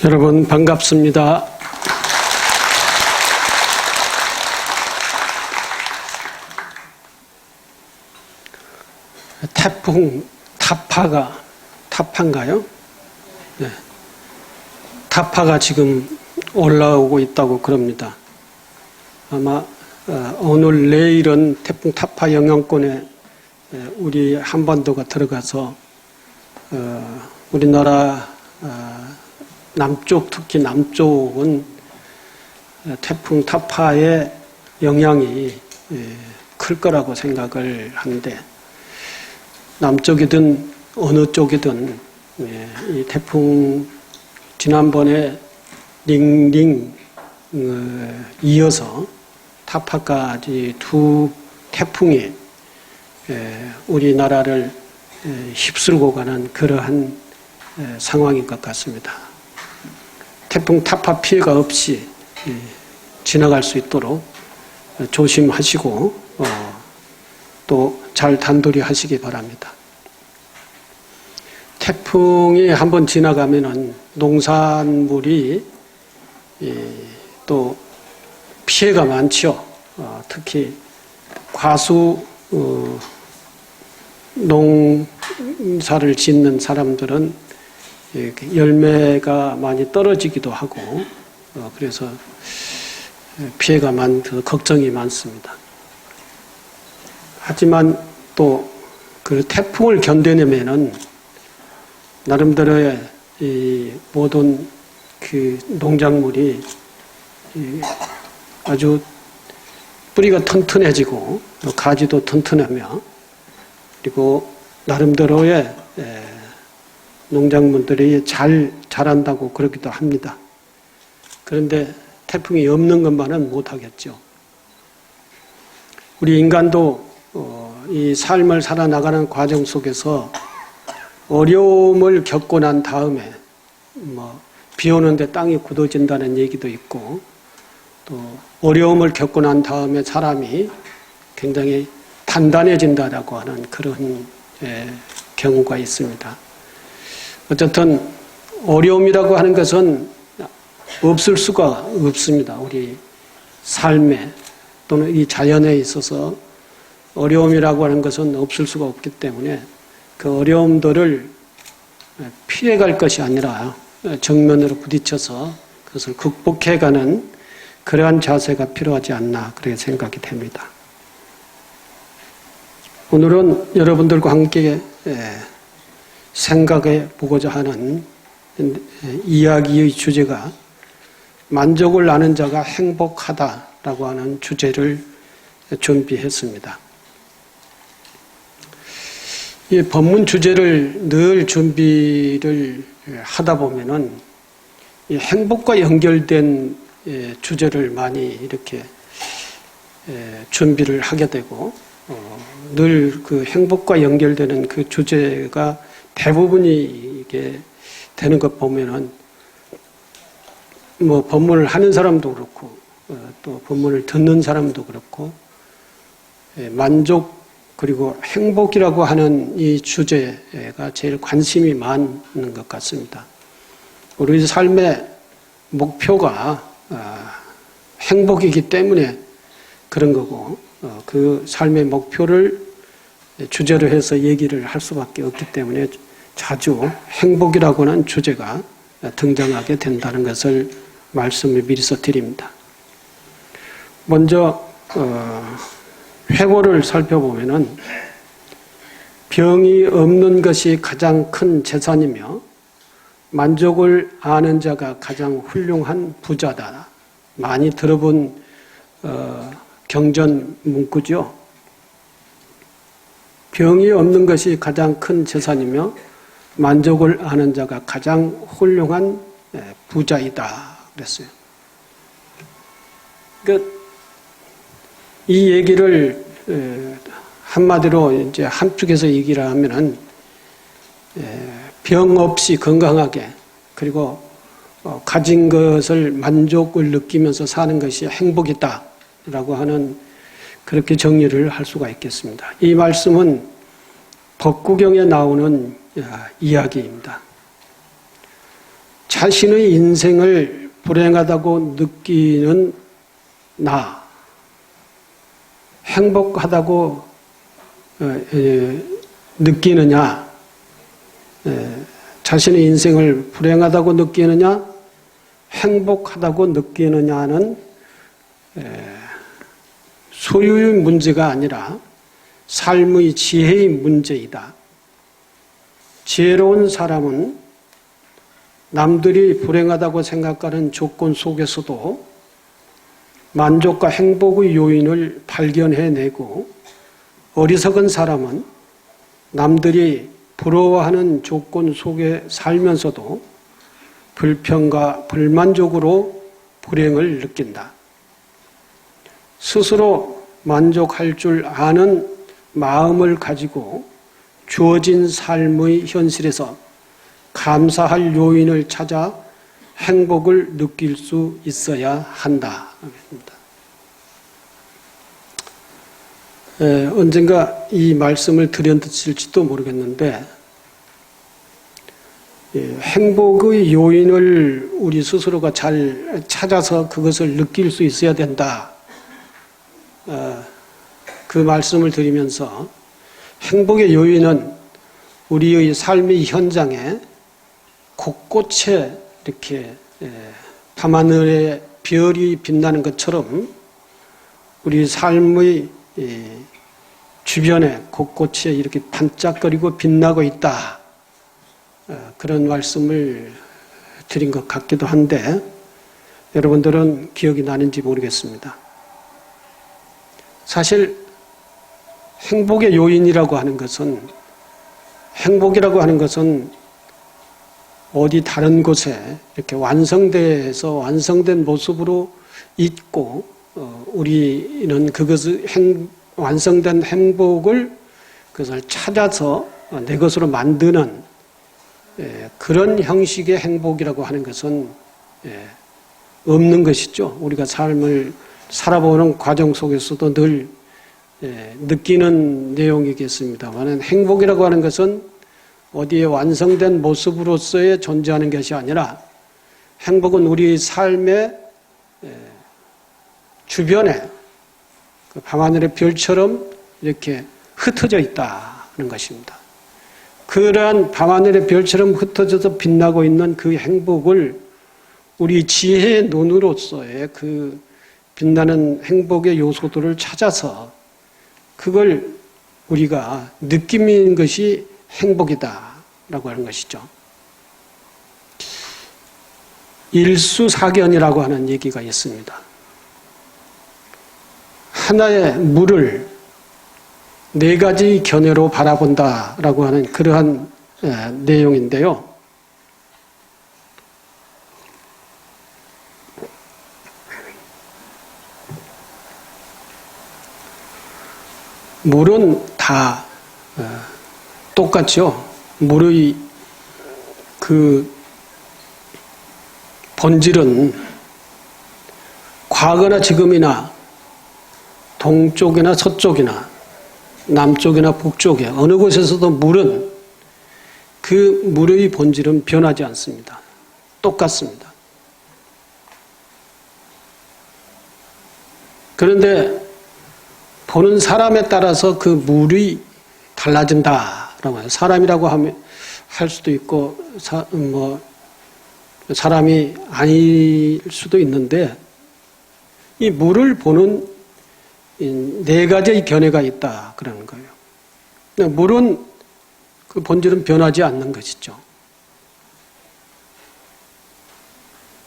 여러분 반갑습니다. 태풍 타파인가요? 네. 타파가 지금 올라오고 있다고 그럽니다. 아마 오늘 내일은 태풍 타파 영향권에 우리 한반도가 들어가서 우리나라 남쪽, 특히 남쪽은 태풍 타파의 영향이 클 거라고 생각을 하는데, 남쪽이든 어느 쪽이든 이 태풍 지난번에 링링 이어서 타파까지 두 태풍이 우리나라를 휩쓸고 가는 그러한 상황인 것 같습니다. 태풍 타파 피해가 없이 지나갈 수 있도록 조심하시고 또 잘 단돌이 하시기 바랍니다. 태풍이 한번 지나가면은 농산물이 또 피해가 많죠. 특히 과수 농사를 짓는 사람들은 열매가 많이 떨어지기도 하고 그래서 피해가 걱정이 많습니다. 하지만 또 그 태풍을 견뎌내면은 나름대로의 이 모든 그 농작물이 아주 뿌리가 튼튼해지고 가지도 튼튼하며, 그리고 나름대로의 농작물들이 잘 자란다고 그러기도 합니다. 그런데 태풍이 없는 것만은 못하겠죠. 우리 인간도 이 삶을 살아나가는 과정 속에서 어려움을 겪고 난 다음에 비 오는데 땅이 굳어진다는 얘기도 있고, 또 어려움을 겪고 난 다음에 사람이 굉장히 단단해진다라고 하는 그런 경우가 있습니다. 어쨌든 어려움이라고 하는 것은 없을 수가 없습니다. 우리 삶에 또는 이 자연에 있어서 어려움이라고 하는 것은 없을 수가 없기 때문에 그 어려움들을 피해갈 것이 아니라 정면으로 부딪혀서 그것을 극복해가는 그러한 자세가 필요하지 않나 그렇게 생각이 됩니다. 오늘은 여러분들과 함께 생각해 보고자 하는 이야기의 주제가 만족을 아는 자가 행복하다라고 하는 주제를 준비했습니다. 이 법문 주제를 늘 준비를 하다 보면은 이 행복과 연결된 주제를 많이 이렇게 준비를 하게 되고, 늘 그 행복과 연결되는 그 주제가 대부분이 이게 되는 것 보면은 법문을 하는 사람도 그렇고 또 법문을 듣는 사람도 그렇고 만족 그리고 행복이라고 하는 이 주제가 제일 관심이 많은 것 같습니다. 우리 삶의 목표가 행복이기 때문에 그런 거고, 그 삶의 목표를 주제로 해서 얘기를 할 수밖에 없기 때문에 자주 행복이라고 하는 주제가 등장하게 된다는 것을 말씀을 미리서 드립니다. 먼저 회고를 살펴보면은 병이 없는 것이 가장 큰 재산이며 만족을 아는 자가 가장 훌륭한 부자다. 많이 들어본 경전 문구죠. 병이 없는 것이 가장 큰 재산이며 만족을 아는 자가 가장 훌륭한 부자이다 그랬어요. 그러니까 이 얘기를 한마디로 이제 한쪽에서 얘기를 하면은 병 없이 건강하게, 그리고 가진 것을 만족을 느끼면서 사는 것이 행복이다라고 하는, 그렇게 정리를 할 수가 있겠습니다. 이 말씀은 법구경에 나오는 이야기입니다. 자신의 인생을 불행하다고 느끼는 나, 행복하다고 느끼느냐, 자신의 인생을 불행하다고 느끼느냐, 행복하다고 느끼느냐는 소유의 문제가 아니라 삶의 지혜의 문제이다. 지혜로운 사람은 남들이 불행하다고 생각하는 조건 속에서도 만족과 행복의 요인을 발견해내고, 어리석은 사람은 남들이 부러워하는 조건 속에 살면서도 불평과 불만족으로 불행을 느낀다. 스스로 만족할 줄 아는 마음을 가지고 주어진 삶의 현실에서 감사할 요인을 찾아 행복을 느낄 수 있어야 한다. 언젠가 이 말씀을 드렸을지도 모르겠는데, 행복의 요인을 우리 스스로가 잘 찾아서 그것을 느낄 수 있어야 된다. 그 말씀을 드리면서, 행복의 요인은 우리의 삶의 현장에 곳곳에 이렇게 밤하늘에 별이 빛나는 것처럼 우리 삶의 주변에 곳곳에 이렇게 반짝거리고 빛나고 있다. 그런 말씀을 드린 것 같기도 한데, 여러분들은 기억이 나는지 모르겠습니다. 사실 행복의 요인이라고 하는 것은, 행복이라고 하는 것은 어디 다른 곳에 이렇게 완성돼서 완성된 모습으로 있고, 우리는 그것을 완성된 행복을 그것을 찾아서 내 것으로 만드는 그런 형식의 행복이라고 하는 것은 없는 것이죠. 우리가 삶을 살아보는 과정 속에서도 늘 느끼는 내용이겠습니다만, 행복이라고 하는 것은 어디에 완성된 모습으로서의 존재하는 것이 아니라, 행복은 우리 삶의 주변에 그 밤하늘의 별처럼 이렇게 흩어져 있다는 것입니다. 그러한 밤하늘의 별처럼 흩어져서 빛나고 있는 그 행복을 우리 지혜의 눈으로서의 그 빛나는 행복의 요소들을 찾아서 그걸 우리가 느끼는 것이 행복이다라고 하는 것이죠. 일수사견이라고 하는 얘기가 있습니다. 하나의 물을 네 가지 견해로 바라본다라고 하는 그러한 내용인데요. 물은 다 똑같죠. 물의 그 본질은 과거나 지금이나 동쪽이나 서쪽이나 남쪽이나 북쪽에 어느 곳에서도 물은 그 물의 본질은 변하지 않습니다. 똑같습니다. 그런데 보는 사람에 따라서 그 물이 달라진다라고 해요. 사람이라고 할 수도 있고 사람이 아닐 수도 있는데, 이 물을 보는 네 가지의 견해가 있다 그러는 거예요. 물은 그 본질은 변하지 않는 것이죠.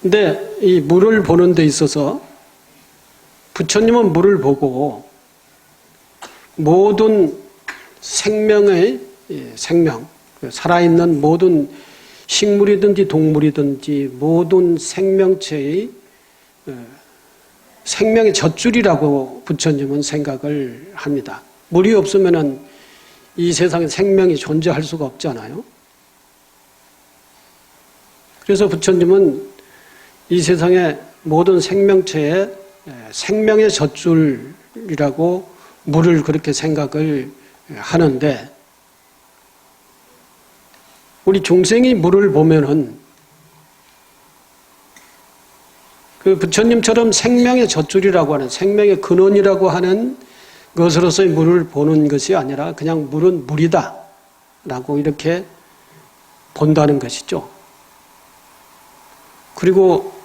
근데 이 물을 보는 데 있어서 부처님은 물을 보고 모든 생명의 생명, 살아있는 모든 식물이든지 동물이든지 모든 생명체의 생명의 젖줄이라고 부처님은 생각을 합니다. 물이 없으면은 이 세상에 생명이 존재할 수가 없잖아요. 그래서 부처님은 이 세상의 모든 생명체의 생명의 젖줄이라고 물을 그렇게 생각을 하는데, 우리 중생이 물을 보면은 그 부처님처럼 생명의 젖줄이라고 하는, 생명의 근원이라고 하는 것으로서의 물을 보는 것이 아니라 그냥 물은 물이다 라고 이렇게 본다는 것이죠. 그리고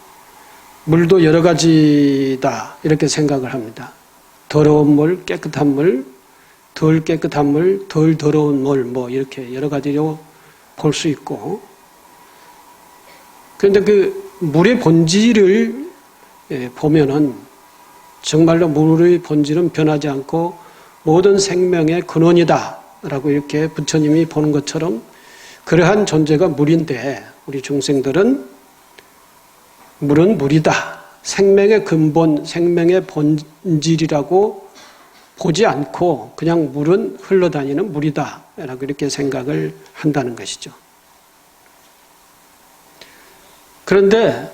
물도 여러 가지다 이렇게 생각을 합니다. 더러운 물, 깨끗한 물, 덜 깨끗한 물, 덜 더러운 물, 뭐 이렇게 여러 가지로 볼 수 있고, 그런데 그 물의 본질을 보면은 정말로 물의 본질은 변하지 않고 모든 생명의 근원이다라고 이렇게 부처님이 보는 것처럼 그러한 존재가 물인데, 우리 중생들은 물은 물이다, 생명의 근본, 생명의 본질이라고 보지 않고 그냥 물은 흘러다니는 물이다 라고 이렇게 생각을 한다는 것이죠. 그런데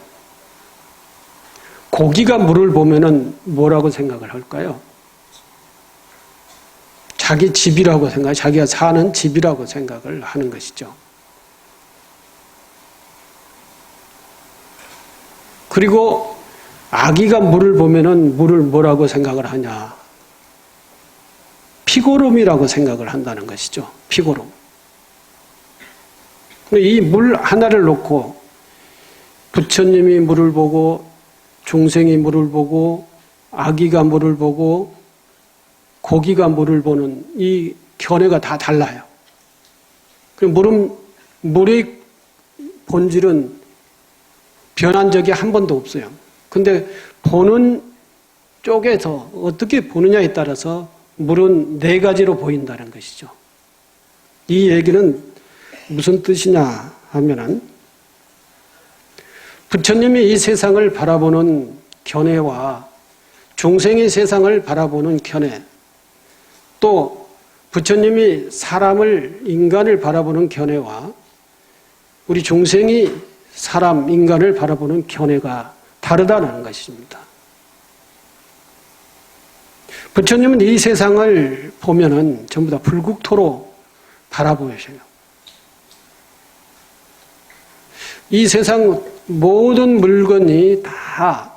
고기가 물을 보면은 뭐라고 생각을 할까요? 자기 집이라고 생각, 자기가 사는 집이라고 생각을 하는 것이죠. 그리고 아기가 물을 보면은 물을 뭐라고 생각을 하냐? 피고름이라고 생각을 한다는 것이죠. 피고름. 이 물 하나를 놓고 부처님이 물을 보고, 중생이 물을 보고, 아기가 물을 보고, 고기가 물을 보는 이 견해가 다 달라요. 그리고 물의 본질은 변한 적이 한 번도 없어요. 근데 보는 쪽에서 어떻게 보느냐에 따라서 물은 네 가지로 보인다는 것이죠. 이 얘기는 무슨 뜻이냐 하면은, 부처님이 이 세상을 바라보는 견해와 중생이 세상을 바라보는 견해, 또 부처님이 사람을, 인간을 바라보는 견해와 우리 중생이 사람, 인간을 바라보는 견해가 다르다는 것입니다. 부처님은 이 세상을 보면은 전부 다 불국토로 바라보셔요. 이 세상 모든 물건이 다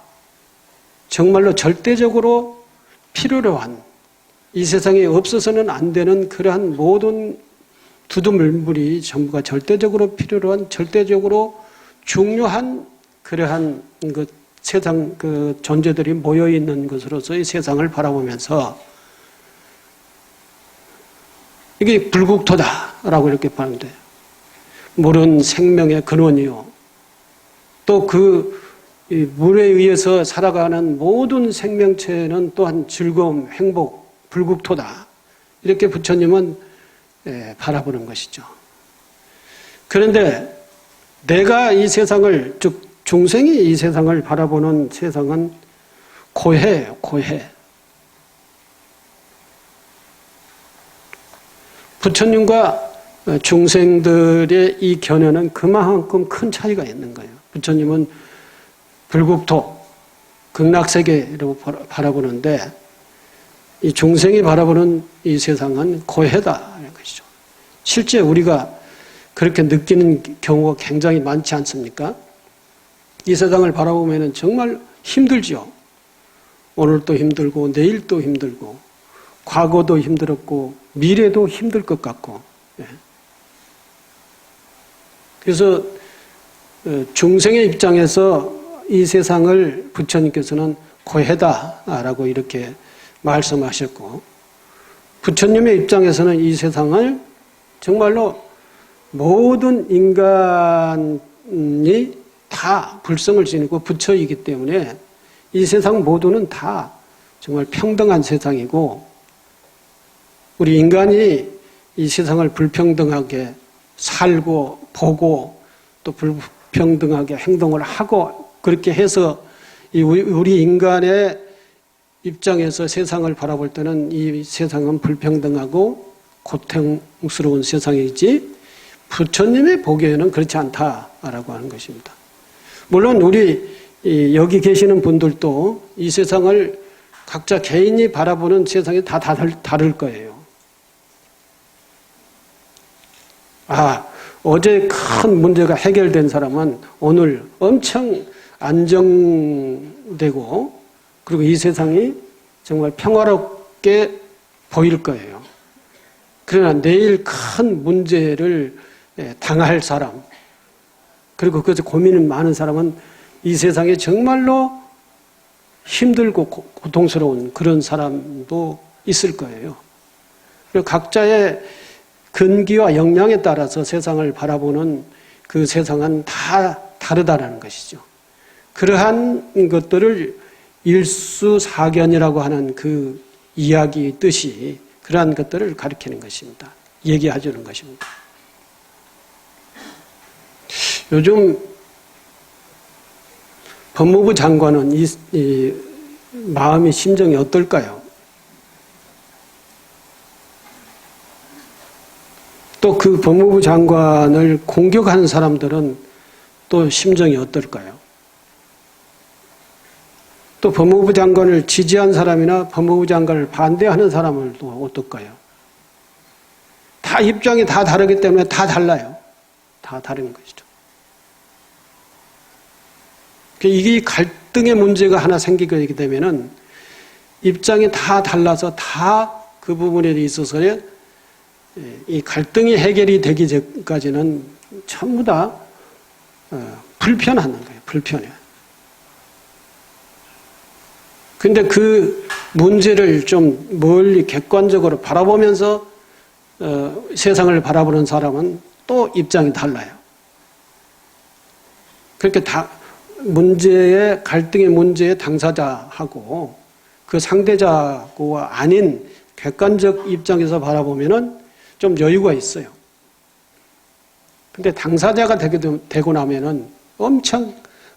정말로 절대적으로 필요로 한, 이 세상에 없어서는 안 되는 그러한 모든 두두물물이 전부가 절대적으로 필요로 한, 절대적으로 중요한 그러한 그 세상 그 존재들이 모여 있는 것으로서 이 세상을 바라보면서 이게 불국토다라고 이렇게 보면 돼요. 물은 생명의 근원이요. 또 그 물에 의해서 살아가는 모든 생명체는 또한 즐거움, 행복, 불국토다. 이렇게 부처님은 바라보는 것이죠. 그런데 내가 이 세상을, 즉 중생이 이 세상을 바라보는 세상은 고해예요, 고해. 부처님과 중생들의 이 견해는 그만큼 큰 차이가 있는 거예요. 부처님은 불국토, 극락세계로 바라보는데 이 중생이 바라보는 이 세상은 고해다라는 것이죠. 실제 우리가 그렇게 느끼는 경우가 굉장히 많지 않습니까? 이 세상을 바라보면 정말 힘들죠. 오늘도 힘들고 내일도 힘들고 과거도 힘들었고 미래도 힘들 것 같고. 그래서 중생의 입장에서 이 세상을 부처님께서는 고해다라고 이렇게 말씀하셨고, 부처님의 입장에서는 이 세상을 정말로 모든 인간이 다 불성을 지니고 부처이기 때문에 이 세상 모두는 다 정말 평등한 세상이고, 우리 인간이 이 세상을 불평등하게 살고 보고 또 불평등하게 행동을 하고 그렇게 해서 우리 인간의 입장에서 세상을 바라볼 때는 이 세상은 불평등하고 고통스러운 세상이지 부처님의 보기에는 그렇지 않다라고 하는 것입니다. 물론 우리 여기 계시는 분들도 이 세상을 각자 개인이 바라보는 세상이 다 다를 거예요. 어제 큰 문제가 해결된 사람은 오늘 엄청 안정되고 그리고 이 세상이 정말 평화롭게 보일 거예요. 그러나 내일 큰 문제를 당할 사람, 그리고 그것에 고민이 많은 사람은 이 세상에 정말로 힘들고 고통스러운 그런 사람도 있을 거예요. 그리고 각자의 근기와 역량에 따라서 세상을 바라보는 그 세상은 다 다르다는 것이죠. 그러한 것들을 일수사견이라고 하는 그 이야기 뜻이 그러한 것들을 가리키는 것입니다. 얘기해 주는 것입니다. 요즘 법무부 장관은 이 마음이 심정이 어떨까요? 또 그 법무부 장관을 공격하는 사람들은 또 심정이 어떨까요? 또 법무부 장관을 지지한 사람이나 법무부 장관을 반대하는 사람은 또 어떨까요? 다 입장이 다 다르기 때문에 다 달라요. 다 다른 것이죠. 이게 갈등의 문제가 하나 생기게 되면은 입장이 다 달라서 다 그 부분에 있어서의 이 갈등이 해결이 되기 전까지는 전부 다 불편한 거예요. 불편해요. 근데 그 문제를 좀 멀리 객관적으로 바라보면서 세상을 바라보는 사람은 또 입장이 달라요. 그렇게 문제의 갈등의 문제의 당사자하고 그 상대자고 아닌 객관적 입장에서 바라보면은 좀 여유가 있어요. 근데 당사자가 되고 나면은 엄청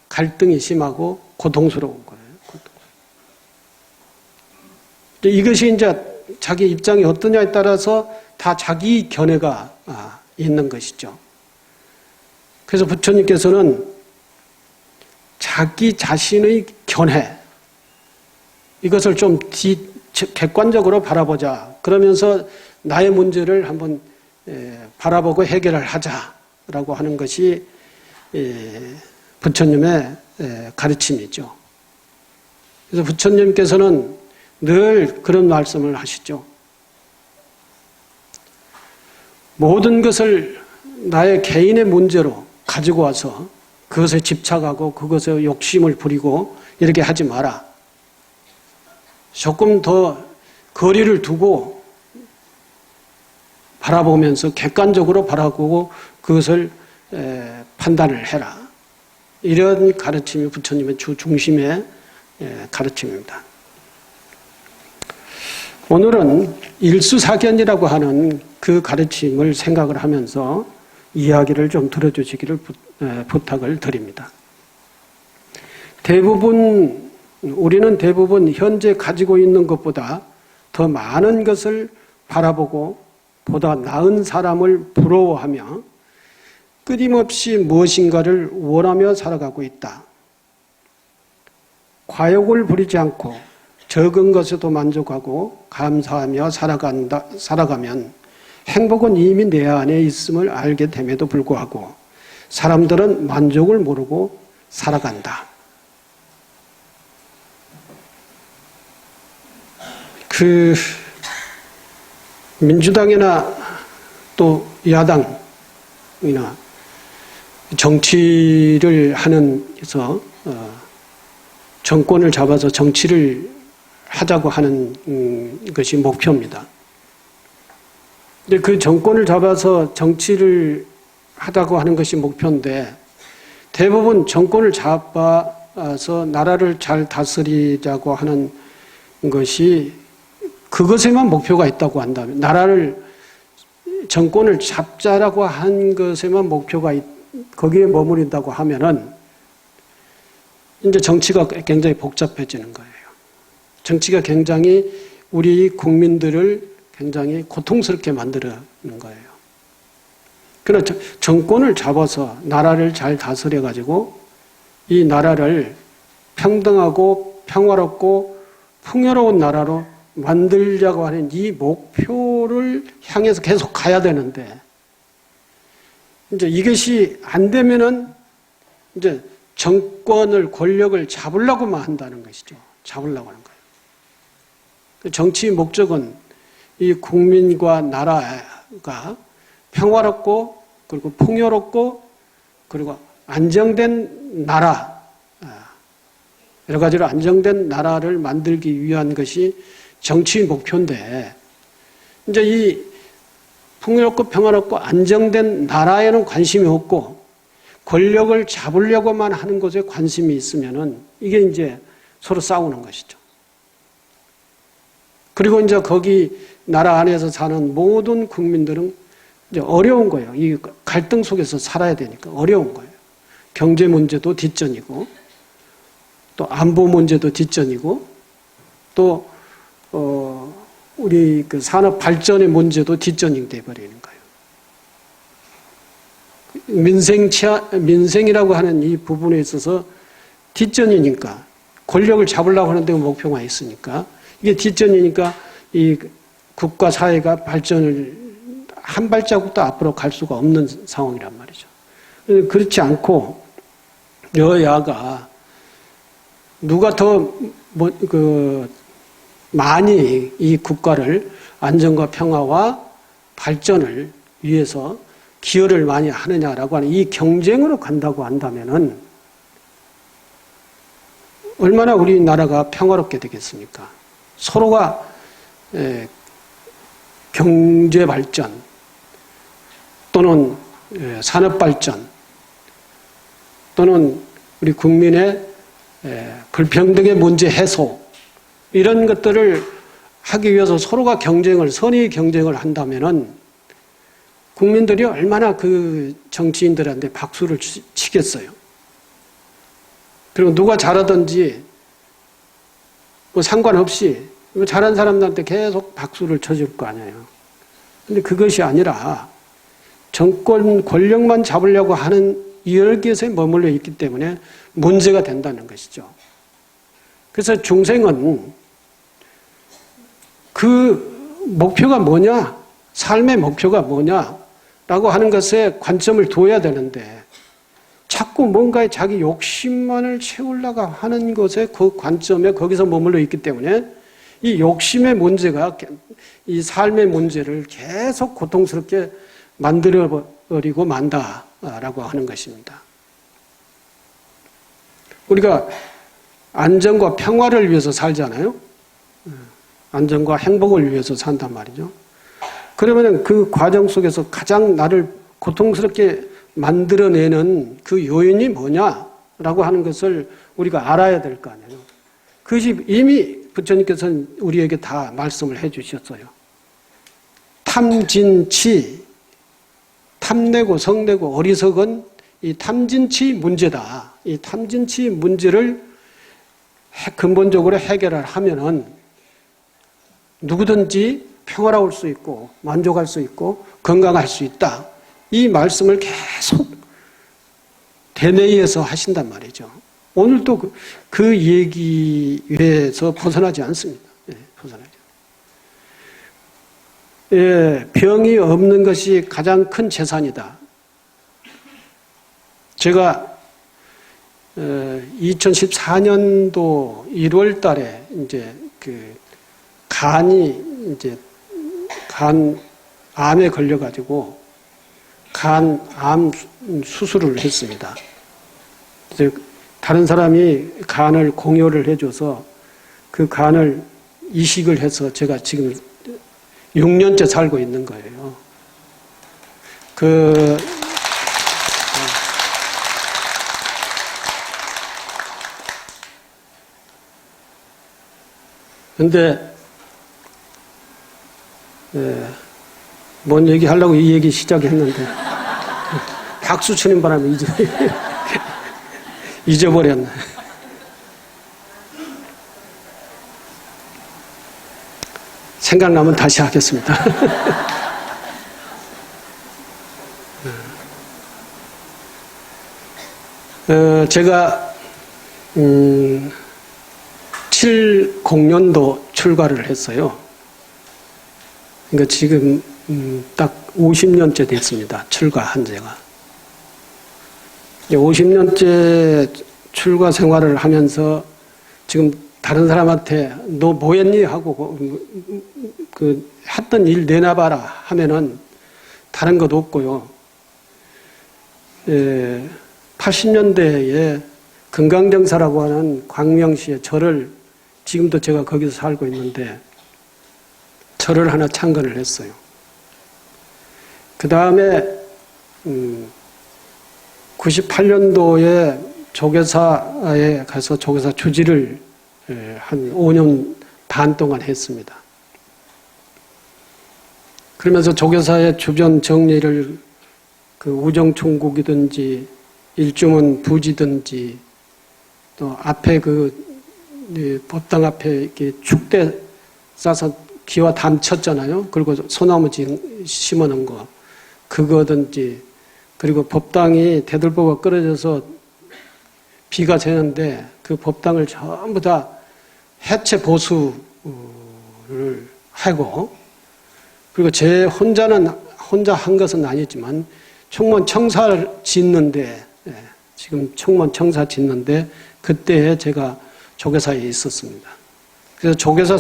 갈등이 심하고 고통스러운 거예요. 이것이 이제 자기 입장이 어떠냐에 따라서 다 자기 견해가 있는 것이죠. 그래서 부처님께서는 자기 자신의 견해, 이것을 좀 객관적으로 바라보자. 그러면서 나의 문제를 한번 바라보고 해결을 하자라고 하는 것이 부처님의 가르침이죠. 그래서 부처님께서는 늘 그런 말씀을 하시죠. 모든 것을 나의 개인의 문제로 가지고 와서 그것에 집착하고 그것에 욕심을 부리고 이렇게 하지 마라. 조금 더 거리를 두고 바라보면서 객관적으로 바라보고 그것을 판단을 해라. 이런 가르침이 부처님의 중심의 가르침입니다. 오늘은 일수사견이라고 하는 그 가르침을 생각을 하면서 이야기를 좀 들어주시기를 부탁을 드립니다. 우리는 대부분 현재 가지고 있는 것보다 더 많은 것을 바라보고 보다 나은 사람을 부러워하며 끊임없이 무엇인가를 원하며 살아가고 있다. 과욕을 부리지 않고 적은 것에도 만족하고 감사하며 살아가면 행복은 이미 내 안에 있음을 알게 됨에도 불구하고 사람들은 만족을 모르고 살아간다. 민주당이나 또 야당이나 정치를 하는서 정권을 잡아서 정치를 하자고 하는 것이 목표입니다. 근데 그 정권을 잡아서 정치를 하자고 하는 것이 목표인데 대부분 정권을 잡아서 나라를 잘 다스리자고 하는 것이 그것에만 목표가 있다고 한다면 정권을 잡자라고 한 것에만 목표가 거기에 머무른다고 하면은 이제 정치가 굉장히 복잡해지는 거예요. 정치가 굉장히 우리 국민들을 굉장히 고통스럽게 만드는 거예요. 그러나 정권을 잡아서 나라를 잘 다스려가지고 이 나라를 평등하고 평화롭고 풍요로운 나라로 만들자고 하는 이 목표를 향해서 계속 가야 되는데 이제 이것이 안 되면은 이제 정권을, 권력을 잡으려고만 한다는 것이죠. 잡으려고 하는 거예요. 그 정치의 목적은 이 국민과 나라가 평화롭고 그리고 풍요롭고 그리고 안정된 나라, 여러 가지로 안정된 나라를 만들기 위한 것이 정치의 목표인데, 이제 이 풍요롭고 평화롭고 안정된 나라에는 관심이 없고 권력을 잡으려고만 하는 것에 관심이 있으면은 이게 이제 서로 싸우는 것이죠. 그리고 이제 거기 나라 안에서 사는 모든 국민들은 이제 어려운 거예요. 이 갈등 속에서 살아야 되니까 어려운 거예요. 경제 문제도 뒷전이고, 또 안보 문제도 뒷전이고, 또 우리 그 산업 발전의 문제도 뒷전이 돼버리는 거예요. 민생이라고 하는 이 부분에 있어서 뒷전이니까, 권력을 잡으려고 하는 데 목표가 있으니까, 이게 뒷전이니까 이 국가 사회가 발전을 한 발자국도 앞으로 갈 수가 없는 상황이란 말이죠. 그렇지 않고 여야가 누가 더 많이 이 국가를 안정과 평화와 발전을 위해서 기여를 많이 하느냐라고 하는 이 경쟁으로 간다고 한다면은 얼마나 우리나라가 평화롭게 되겠습니까? 서로가 경제 발전 또는 산업 발전 또는 우리 국민의 불평등의 문제 해소 이런 것들을 하기 위해서 서로가 선의 경쟁을 한다면은 국민들이 얼마나 그 정치인들한테 박수를 치겠어요. 그리고 누가 잘하든지 뭐 상관없이 잘한 사람들한테 계속 박수를 쳐줄 거 아니에요. 근데 그것이 아니라 정권 권력만 잡으려고 하는 이열기에 머물러 있기 때문에 문제가 된다는 것이죠. 그래서 중생은 그 목표가 뭐냐, 삶의 목표가 뭐냐라고 하는 것에 관점을 둬야 되는데 자꾸 뭔가에 자기 욕심만을 채우려고 하는 것에 그 관점에 거기서 머물러 있기 때문에 이 욕심의 문제가 이 삶의 문제를 계속 고통스럽게 만들어버리고 만다라고 하는 것입니다. 우리가 안정과 평화를 위해서 살잖아요. 안정과 행복을 위해서 산단 말이죠. 그러면 그 과정 속에서 가장 나를 고통스럽게 만들어내는 그 요인이 뭐냐라고 하는 것을 우리가 알아야 될 거 아니에요. 그것이 이미 부처님께서는 우리에게 다 말씀을 해 주셨어요. 탐진치, 탐내고 성내고 어리석은 이 탐진치 문제다. 이 탐진치 문제를 근본적으로 해결을 하면은 누구든지 평화로울 수 있고 만족할 수 있고 건강할 수 있다. 이 말씀을 계속 대내에서 하신단 말이죠. 오늘도 그 얘기에서 벗어나지 않습니다. 벗어나지. 병이 없는 것이 가장 큰 재산이다. 제가 2014년도 1월 달에 이제 간암에 걸려가지고 간암 수술을 했습니다. 다른 사람이 간을 공여를 해줘서 그 간을 이식을 해서 제가 지금 6년째 살고 있는 거예요. 근데 뭔 얘기 하려고 이 얘기 시작했는데 박수 치는 바람에 잊어버렸네. 생각나면 다시 하겠습니다. 제가 70년도 출가를 했어요. 그러니까 지금 딱 50년째 됐습니다. 출가한 지가. 50년째 출가 생활을 하면서 지금 다른 사람한테 너 뭐했니? 하고 그 했던 일 내놔봐라 하면은 다른 것도 없고요. 80년대에 금강정사라고 하는 광명시의 절을, 지금도 제가 거기서 살고 있는데 절을 하나 창건을 했어요. 그 다음에 98년도에 조계사에 가서 조계사 주지를 한 5년 반 동안 했습니다. 그러면서 조계사의 주변 정리를 그 우정총국이든지 일주문 부지든지 또 앞에 법당 앞에 이렇게 축대 싸서 기와 담 쳤잖아요. 그리고 소나무 심어 놓은 거 그거든지, 그리고 법당이 대들보가 끊어져서 비가 새는데 그 법당을 전부 다 해체 보수를 하고, 그리고 제 혼자 한 것은 아니지만 청문 청사를 짓는데, 지금 청문 청사 짓는데 그때에 제가 조계사에 있었습니다. 그래서 조계사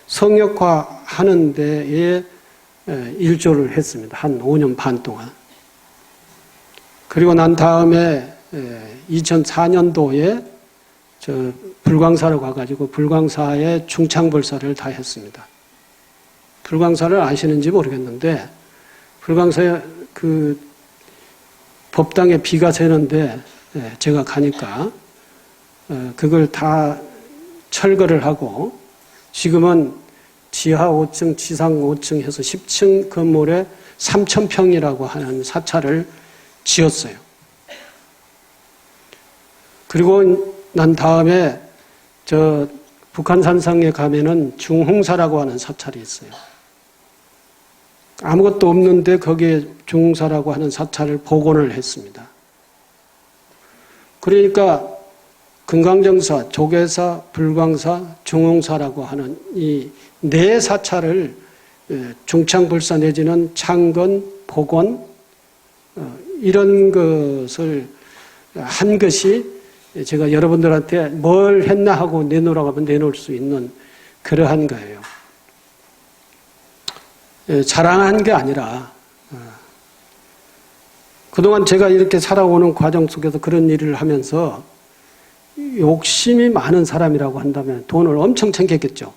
성역화 하는 데에 일조를 했습니다. 한 5년 반 동안. 그리고 난 다음에 2004년도에 저 불광사로 가가지고 불광사의 중창불사를 다 했습니다. 불광사를 아시는지 모르겠는데, 불광사에 그 법당에 비가 새는데 제가 가니까 그걸 다 철거를 하고, 지금은 지하 5층, 지상 5층 해서 10층 건물에 3,000평이라고 하는 사찰을 지었어요. 그리고 난 다음에 저 북한 산성에 가면은 중흥사라고 하는 사찰이 있어요. 아무것도 없는데 거기에 중흥사라고 하는 사찰을 복원을 했습니다. 그러니까 금강정사, 조계사, 불광사, 중흥사라고 하는 이 네 사찰을 중창불사 내지는 창건, 복원 이런 것을 한 것이 제가 여러분들한테 뭘 했나 하고 내놓으라고 하면 내놓을 수 있는 그러한 거예요. 자랑한 게 아니라 그동안 제가 이렇게 살아오는 과정 속에서 그런 일을 하면서 욕심이 많은 사람이라고 한다면 돈을 엄청 챙겼겠죠.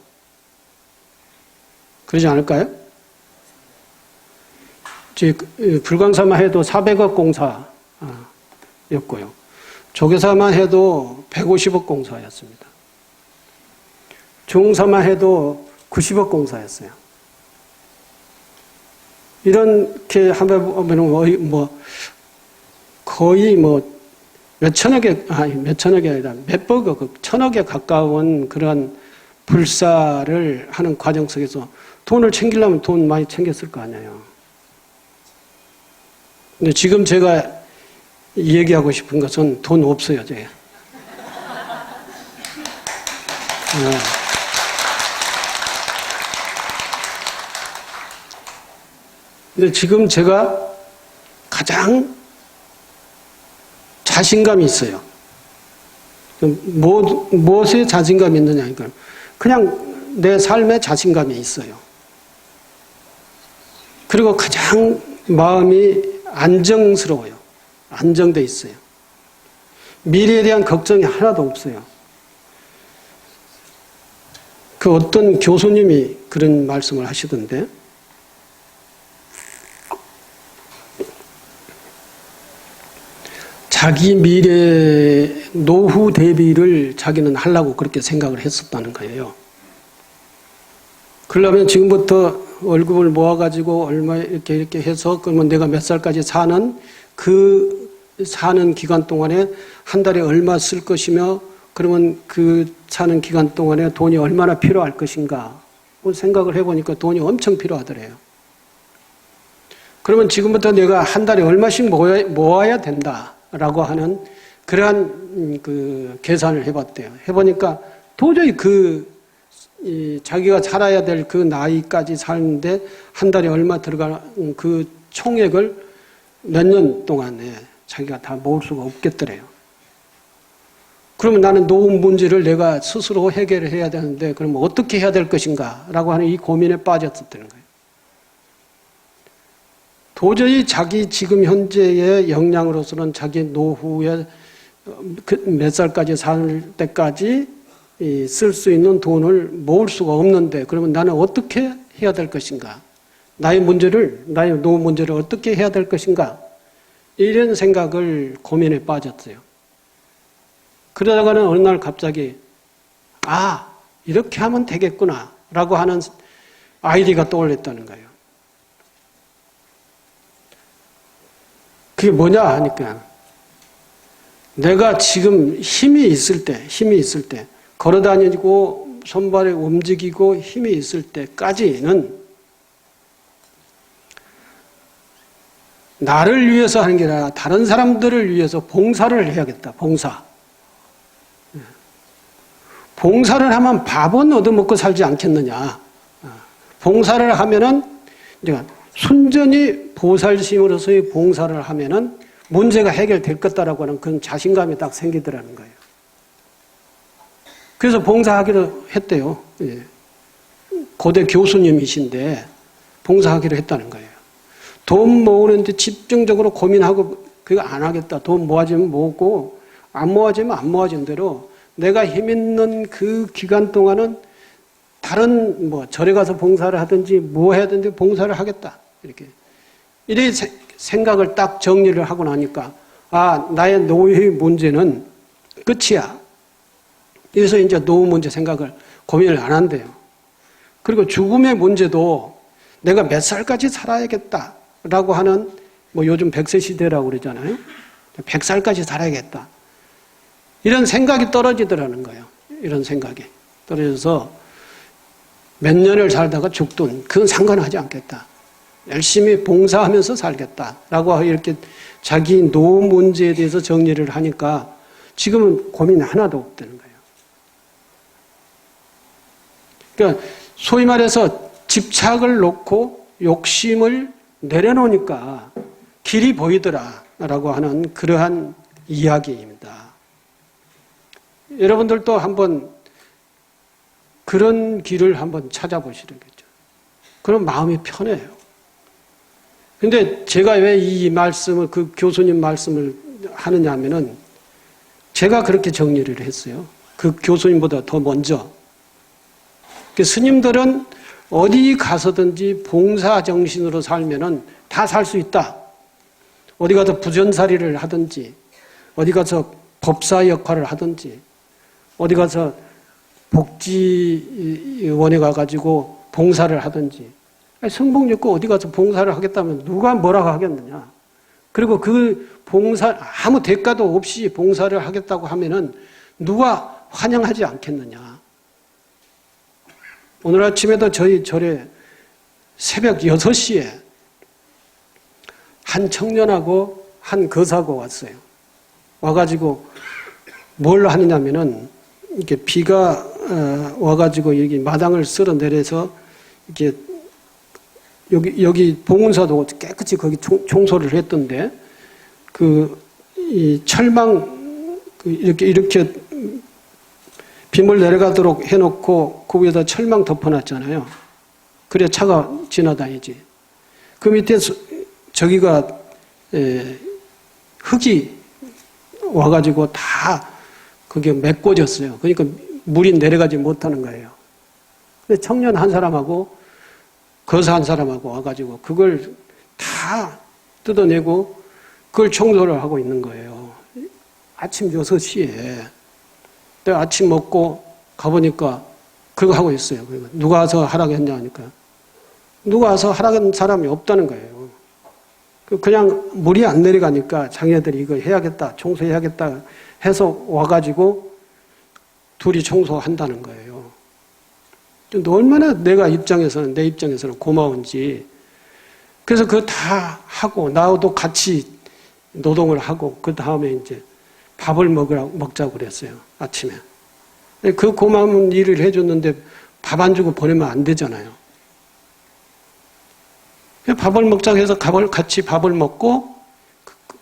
그러지 않을까요? 불광사만 해도 400억 공사였고요. 조계사만 해도 150억 공사였습니다. 중흥사만 해도 90억 공사였어요. 이렇게 하면 거의 몇천억이 아니라 몇백억, 천억에 가까운 그런 불사를 하는 과정 속에서 돈을 챙기려면 돈 많이 챙겼을 거 아니에요. 근데 지금 제가 얘기하고 싶은 것은 돈 없어요, 제가. 근데 지금 제가 가장 자신감이 있어요. 무엇에 자신감이 있느냐니까 그냥 내 삶에 자신감이 있어요. 그리고 가장 마음이 안정스러워요. 안정돼 있어요. 미래에 대한 걱정이 하나도 없어요. 그 어떤 교수님이 그런 말씀을 하시던데, 자기 미래 노후 대비를 자기는 하려고 그렇게 생각을 했었다는 거예요. 그러려면 지금부터 월급을 모아가지고 얼마 이렇게 해서 그러면 내가 몇 살까지 사는 기간 동안에 한 달에 얼마 쓸 것이며, 그러면 그 사는 기간 동안에 돈이 얼마나 필요할 것인가 생각을 해보니까 돈이 엄청 필요하더래요. 그러면 지금부터 내가 한 달에 얼마씩 모아야 된다라고 하는 그러한 그 계산을 해봤대요. 해보니까 도저히 자기가 살아야 될 그 나이까지 사는데 한 달에 얼마 들어가는 그 총액을 몇 년 동안에 자기가 다 모을 수가 없겠더래요. 그러면 나는 노후 문제를 내가 스스로 해결을 해야 되는데 그럼 어떻게 해야 될 것인가 라고 하는 이 고민에 빠졌었다는 거예요. 도저히 자기 지금 현재의 역량으로서는 자기 노후에 몇 살까지 살 때까지 쓸 수 있는 돈을 모을 수가 없는데 그러면 나는 어떻게 해야 될 것인가? 나의 노후 문제를 어떻게 해야 될 것인가? 이런 생각을 고민에 빠졌어요. 그러다가는 어느 날 갑자기 이렇게 하면 되겠구나 라고 하는 아이디어가 떠올렸다는 거예요. 그게 뭐냐 하니까 내가 지금 힘이 있을 때 걸어다니고 손발이 움직이고 힘이 있을 때까지는 나를 위해서 하는 게 아니라 다른 사람들을 위해서 봉사를 해야겠다. 봉사를 하면 밥은 얻어먹고 살지 않겠느냐. 봉사를 하면은 이제 순전히 보살심으로서의 봉사를 하면은 문제가 해결될 것다라고 하는 그런 자신감이 딱 생기더라는 거예요. 그래서 봉사하기로 했대요. 고대 교수님이신데 봉사하기로 했다는 거예요. 돈 모으는데 집중적으로 고민하고 그거 안 하겠다. 돈 모아지면 모으고 안 모아지면 안 모아진 대로 내가 힘 있는 그 기간 동안은 다른 절에 가서 봉사를 하든지 뭐 해야 되는지 봉사를 하겠다. 이렇게 생각을 딱 정리를 하고 나니까 나의 노후의 문제는 끝이야. 그래서 이제 노후 문제 생각을 고민을 안 한대요. 그리고 죽음의 문제도 내가 몇 살까지 살아야겠다라고 하는 요즘 100세 시대라고 그러잖아요. 100살까지 살아야겠다. 이런 생각이 떨어지더라는 거예요. 이런 생각이 떨어져서 몇 년을 살다가 죽든 그건 상관하지 않겠다. 열심히 봉사하면서 살겠다라고 이렇게 자기 노후 문제에 대해서 정리를 하니까 지금은 고민 하나도 없다는 거예요. 그러니까 소위 말해서 집착을 놓고 욕심을 내려놓으니까 길이 보이더라라고 하는 그러한 이야기입니다. 여러분들도 한번 그런 길을 한번 찾아보시겠죠. 그럼 마음이 편해요. 근데 제가 왜 이 말씀을, 그 교수님 말씀을 하느냐 하면은 제가 그렇게 정리를 했어요. 그 교수님보다 더 먼저. 스님들은 어디 가서든지 봉사 정신으로 살면은 다 살 수 있다. 어디 가서 부전살이를 하든지, 어디 가서 법사 역할을 하든지, 어디 가서 복지원에 가가지고 봉사를 하든지, 성복 있고 어디 가서 봉사를 하겠다면 누가 뭐라고 하겠느냐. 그리고 그 봉사, 아무 대가도 없이 봉사를 하겠다고 하면은 누가 환영하지 않겠느냐. 오늘 아침에도 저희 절에 새벽 6시에 한 청년하고 한 거사가 왔어요. 와가지고 뭘 하느냐면은 이렇게 비가 와가지고 여기 마당을 쓸어 내려서 이렇게 여기 봉은사도 깨끗이 거기 청소를 했던데 이 철망 이렇게 빗물 내려가도록 해놓고 그 위에다 철망 덮어놨잖아요. 그래야 차가 지나다니지. 그 밑에 저기가 흙이 와가지고 다 그게 메꿔졌어요. 그러니까 물이 내려가지 못하는 거예요. 근데 청년 한 사람하고 거사 한 사람하고 와가지고 그걸 다 뜯어내고 그걸 청소를 하고 있는 거예요. 아침 6시에. 내가 아침 먹고 가보니까 그거 하고 있어요. 누가 와서 하라고 했냐 하니까 누가 와서 하라고 한 사람이 없다는 거예요. 그냥 물이 안 내려가니까 자기네들이 이거 해야겠다, 청소해야겠다 해서 와가지고 둘이 청소한다는 거예요. 얼마나 내 입장에서는 고마운지. 그래서 그거 다 하고 나도 같이 노동을 하고 그 다음에 이제 밥을 먹자고 그랬어요. 아침에. 그 고마운 일을 해줬는데 밥 안 주고 보내면 안 되잖아요. 밥을 먹자고 해서 같이 밥을 먹고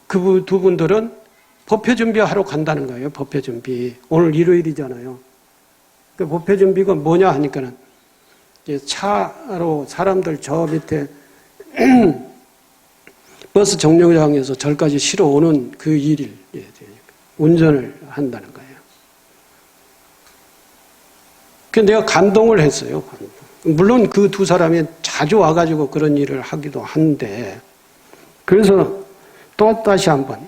그 두 분들은 법회 준비하러 간다는 거예요. 법회 준비. 오늘 일요일이잖아요. 그 법회 준비가 뭐냐 하니까는 차로 사람들 저 밑에 버스 정류장에서 절까지 실어 오는 그 일을 운전을 한다는 거예요. 그래서 내가 감동을 했어요. 물론 그 두 사람이 자주 와가지고 그런 일을 하기도 한데, 그래서 또 다시 한번,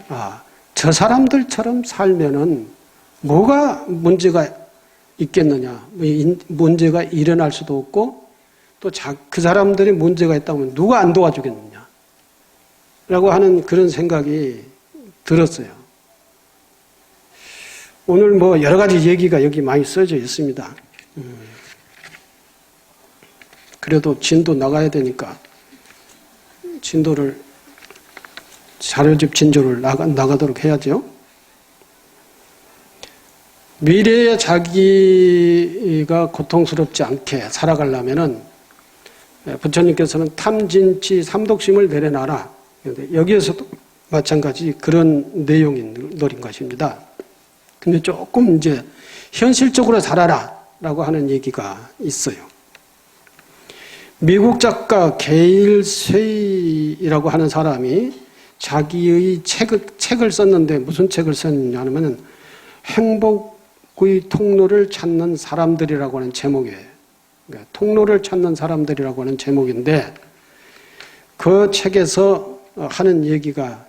저 사람들처럼 살면은 뭐가 문제가 있겠느냐. 문제가 일어날 수도 없고, 또 그 사람들이 문제가 있다면 누가 안 도와주겠느냐. 라고 하는 그런 생각이 들었어요. 오늘 뭐 여러 가지 얘기가 여기 많이 써져 있습니다. 그래도 진도 나가야 되니까 진도를 자료집 진도를 나가도록 해야죠. 미래에 자기가 고통스럽지 않게 살아가려면은 부처님께서는 탐진치 삼독심을 내려놔라. 여기에서도 마찬가지 그런 내용이 노린 것입니다. 근데 조금 이제 현실적으로 살아라라고 하는 얘기가 있어요. 미국 작가 게일 쇠이라고 하는 사람이 자기의 책을 썼는데 무슨 책을 썼느냐 하면 행복의 통로를 찾는 사람들이라고 하는 제목이에요. 그러니까 통로를 찾는 사람들이라고 하는 제목인데 그 책에서 하는 얘기가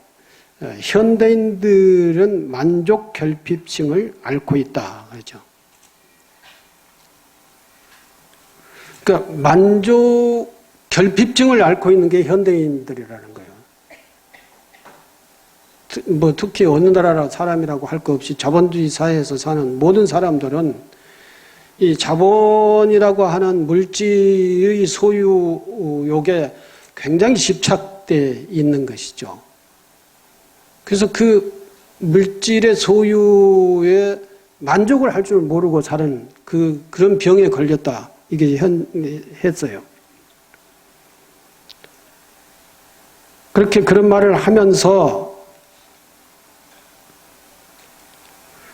현대인들은 만족 결핍증을 앓고 있다. 그렇죠. 그러니까 만족 결핍증을 앓고 있는 게 현대인들이라는 거예요. 뭐 특히 어느 나라 사람이라고 할 것 없이 자본주의 사회에서 사는 모든 사람들은 이 자본이라고 하는 물질의 소유욕에 굉장히 집착돼 있는 것이죠. 그래서 그 물질의 소유에 만족을 할 줄 모르고 사는 그런 병에 걸렸다. 이게 했어요. 그렇게 그런 말을 하면서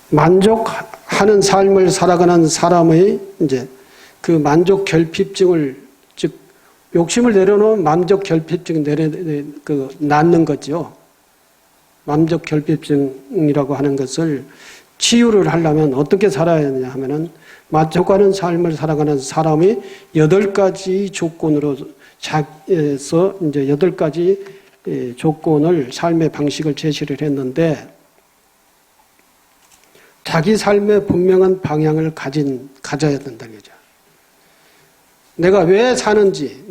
만족하는 삶을 살아가는 사람의 이제 그 만족 결핍증을 즉 욕심을 내려놓은 만족 결핍증 낳는 거죠. 만족 결핍증이라고 하는 것을 치유를 하려면 어떻게 살아야 하느냐 하면은 만족하는 삶을 살아가는 사람이 8가지 조건으로 해서 이제 8가지 조건을 삶의 방식을 제시를 했는데 자기 삶의 분명한 방향을 가져야 된다는 거죠. 내가 왜 사는지,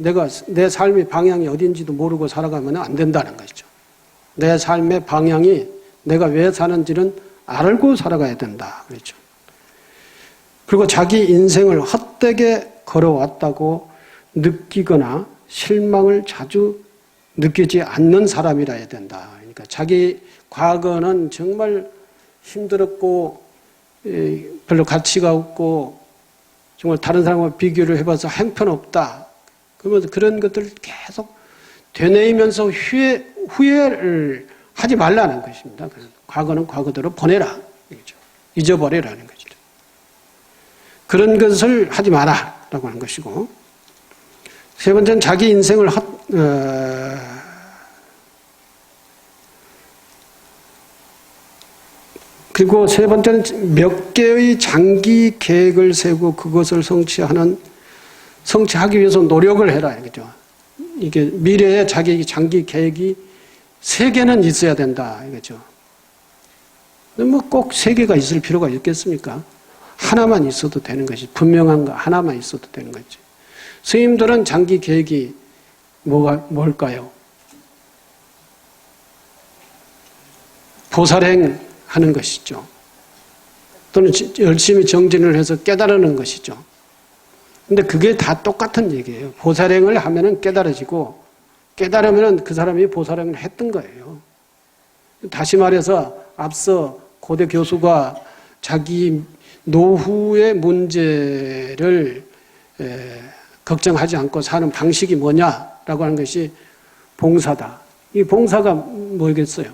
내 삶의 방향이 어딘지도 모르고 살아가면 안 된다는 것이죠. 내 삶의 방향이 내가 왜 사는지는 알고 살아가야 된다. 그렇죠. 그리고 자기 인생을 헛되게 걸어왔다고 느끼거나 실망을 자주 느끼지 않는 사람이라야 된다. 그러니까 자기 과거는 정말 힘들었고 별로 가치가 없고 정말 다른 사람과 비교를 해봐서 형편없다. 그러면서 그런 것들을 계속 되뇌이면서 후회를 하지 말라는 것입니다. 과거는 과거대로 보내라. 그렇죠. 잊어버리라는 것이죠. 그런 것을 하지 마라라고 하는 것이고, 세 번째는 자기 인생을 그리고 세 번째는 몇 개의 장기 계획을 세우고 그것을 성취하기 위해서 노력을 해라. 이거죠. 이게 미래에 자기 장기 계획이 3개는 있어야 된다. 이거죠. 뭐 꼭 3개가 있을 필요가 있겠습니까? 하나만 있어도 되는 것이, 분명한 거 하나만 있어도 되는 거지. 스님들은 장기 계획이 뭘까요? 보살행 하는 것이죠. 또는 열심히 정진을 해서 깨달는 것이죠. 근데 그게 다 똑같은 얘기예요. 보살행을 하면은 깨달아지고, 깨달으면은 그 사람이 보살행을 했던 거예요. 다시 말해서 앞서 고대 교수가 자기 노후의 문제를 걱정하지 않고 사는 방식이 뭐냐라고 하는 것이 봉사다. 이 봉사가 뭐겠어요?